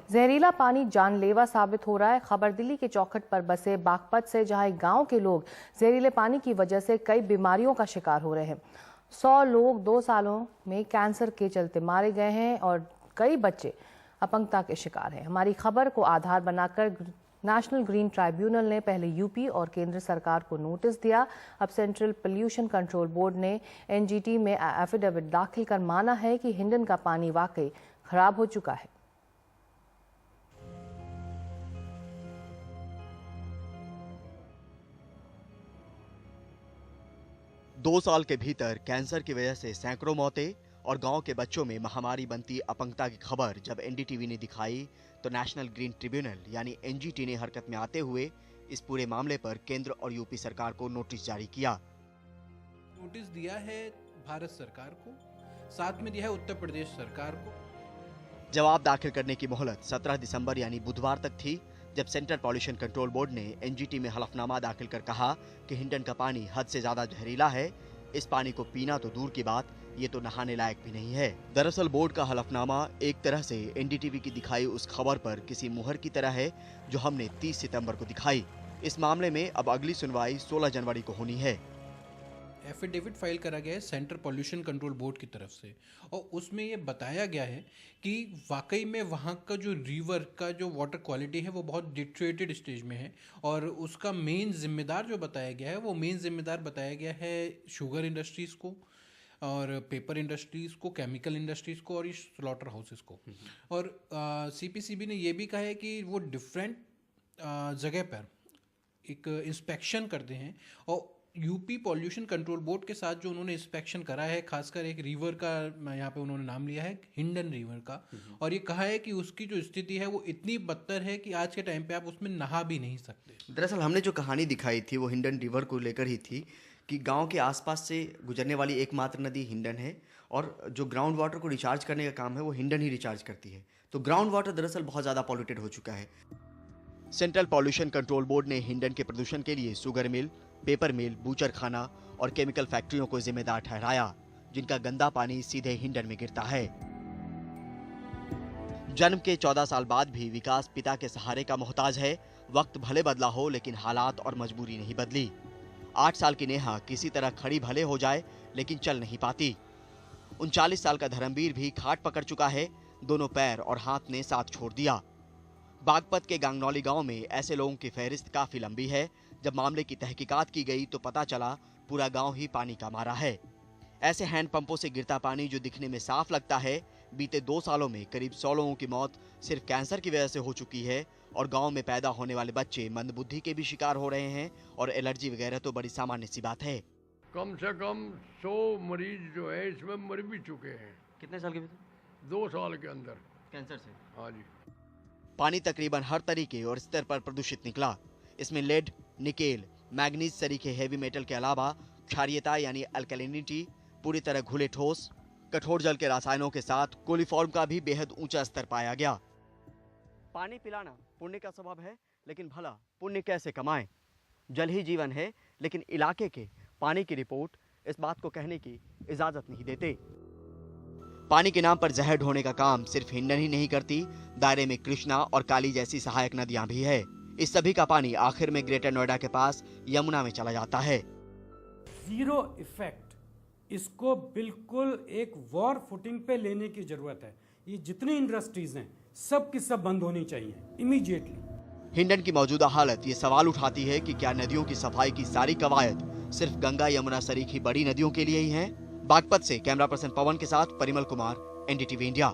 जहरीला पानी जानलेवा साबित हो रहा है। खबर दिल्ली के चौखट पर बसे बागपत से, जहां गांव के लोग जहरीले पानी की वजह से कई बीमारियों का शिकार हो रहे हैं। 100 लोग 2 सालों में कैंसर के चलते मारे गए हैं और कई बच्चे अपंगता के शिकार हैं। हमारी खबर को आधार बनाकर नेशनल ग्रीन ट्राइब्यूनल ने पहले यूपी और केंद्र सरकार को नोटिस दिया। अब सेंट्रल पोल्यूशन कंट्रोल बोर्ड ने एनजीटी में एफिडेविट दाखिल कर माना है कि हिंडन का पानी वाकई खराब हो चुका है। दो साल के भीतर कैंसर की वजह से सैकड़ों मौतें और गांव के बच्चों में महामारी बनती अपंगता की खबर जब एनडीटीवी ने दिखाई तो नेशनल ग्रीन ट्रिब्यूनल यानी एनजीटी ने हरकत में आते हुए इस पूरे मामले पर केंद्र और यूपी सरकार को नोटिस जारी किया। नोटिस दिया है भारत सरकार को, साथ में दिया है उत्तर प्रदेश सरकार को। जवाब दाखिल करने की मोहलत 17 दिसंबर यानी बुधवार तक थी, जब सेंट्रल पॉल्यूशन कंट्रोल बोर्ड ने एनजीटी में हलफनामा दाखिल कर कहा कि हिंडन का पानी हद से ज्यादा जहरीला है। इस पानी को पीना तो दूर की बात, ये तो नहाने लायक भी नहीं है। दरअसल बोर्ड का हलफनामा एक तरह से एनडीटीवी की दिखाई उस खबर पर किसी मुहर की तरह है जो हमने 30 सितंबर को दिखाई। इस मामले में अब अगली सुनवाई 16 जनवरी को होनी है। एफिडेविट फाइल करा गया है सेंट्रल पोल्यूशन कंट्रोल बोर्ड की तरफ से और उसमें ये बताया गया है कि वाकई में वहाँ का जो रिवर का जो वाटर क्वालिटी है वो बहुत डिट्रेटेड स्टेज में है और उसका मेन जिम्मेदार जो बताया गया है वो मेन जिम्मेदार बताया गया है शुगर इंडस्ट्रीज़ को और पेपर इंडस्ट्रीज़ को, केमिकल इंडस्ट्रीज़ को और ये स्लॉटर हाउसेस को। और सीपीसीबी ने ये भी कहा है कि वो डिफरेंट जगह पर एक इंस्पेक्शन करते हैं और यूपी पॉल्यूशन कंट्रोल बोर्ड के साथ जो उन्होंने इंस्पेक्शन करा है, खासकर एक रिवर का यहाँ पे उन्होंने नाम लिया है हिंडन रिवर का, और ये कहा है कि उसकी जो स्थिति है वो इतनी बदतर है कि आज के टाइम पे आप उसमें नहा भी नहीं सकते। दरअसल हमने जो कहानी दिखाई थी वो हिंडन रिवर को लेकर ही थी कि गांव के आसपास से गुजरने वाली एकमात्र नदी हिंडन है और जो ग्राउंड वाटर को रिचार्ज करने का काम है वो हिंडन ही रिचार्ज करती है। तो ग्राउंड वाटर दरअसल बहुत ज़्यादा पॉल्यूटेड हो चुका है। सेंट्रल पॉल्यूशन कंट्रोल बोर्ड ने हिंडन के प्रदूषण के लिए शुगर मिल, पेपर मिल, बूचर खाना और केमिकल फैक्ट्रियों को जिम्मेदार ठहराया, जिनका गंदा पानी सीधे हिंडन में गिरता है। जन्म के 14 साल बाद भी विकास पिता के सहारे का मोहताज है। वक्त भले बदला हो लेकिन हालात और मजबूरी नहीं बदली। 8 साल की नेहा किसी तरह खड़ी भले हो जाए लेकिन चल नहीं पाती। 39 साल का धर्मवीर भी खाट पकड़ चुका है, दोनों पैर और हाथ ने साथ छोड़ दिया। बागपत के गांगनौली गांव में ऐसे लोगों की फहरिस्त काफी लंबी है। जब मामले की तहकीकात की गई तो पता चला पूरा गांव ही पानी का मारा है। ऐसे हैंडपंपों से गिरता पानी जो दिखने में साफ लगता है, बीते 2 सालों में करीब 100 लोगों की मौत सिर्फ कैंसर की वजह से हो चुकी है और गांव में पैदा होने वाले बच्चे मंदबुद्धि के भी शिकार हो रहे हैं और एलर्जी वगैरह तो बड़ी सामान्य सी बात है। कम से कम 100 मरीज जो है इसमें मर भी चुके हैं। कितने साल के भीतर? 2 साल के अंदर कैंसर से। हाँ जी। पानी तकरीबन हर तरीके और स्तर पर प्रदूषित निकला। इसमें लेड, निकेल, मैग्नीज सरीखे हेवी मेटल के अलावा क्षारीयता यानी अल्कलिनिटी, पूरी तरह घुले ठोस, कठोर जल के रसायनों के साथ कोलिफॉर्म का भी बेहद ऊंचा स्तर पाया गया। पानी पिलाना पुण्य का स्वभाव है, लेकिन भला पुण्य कैसे कमाएं? जल ही जीवन है, लेकिन इलाके के पानी की रिपोर्ट इस बात को कहने की इजाजत नहीं देते। पानी के नाम पर जहर ढोने का काम सिर्फ हिंडन ही नहीं करती, दायरे में कृष्णा और काली जैसी सहायक नदियां भी है। इस सभी का पानी आखिर में ग्रेटर नोएडा के पास यमुना में चला जाता है। जीरो इफेक्ट, इसको बिल्कुल एक वॉर फुटिंग पे लेने की जरूरत है। ये जितनी इंडस्ट्रीज हैं सब की सब बंद होनी चाहिए इमीडिएटली। हिंडन की मौजूदा हालत ये सवाल उठाती है कि क्या नदियों की सफाई की सारी कवायद सिर्फ गंगा यमुना सरीखी बड़ी नदियों के लिए ही है? बागपत से कैमरा पर्सन पवन के साथ परिमल कुमार, एनडीटीवी इंडिया।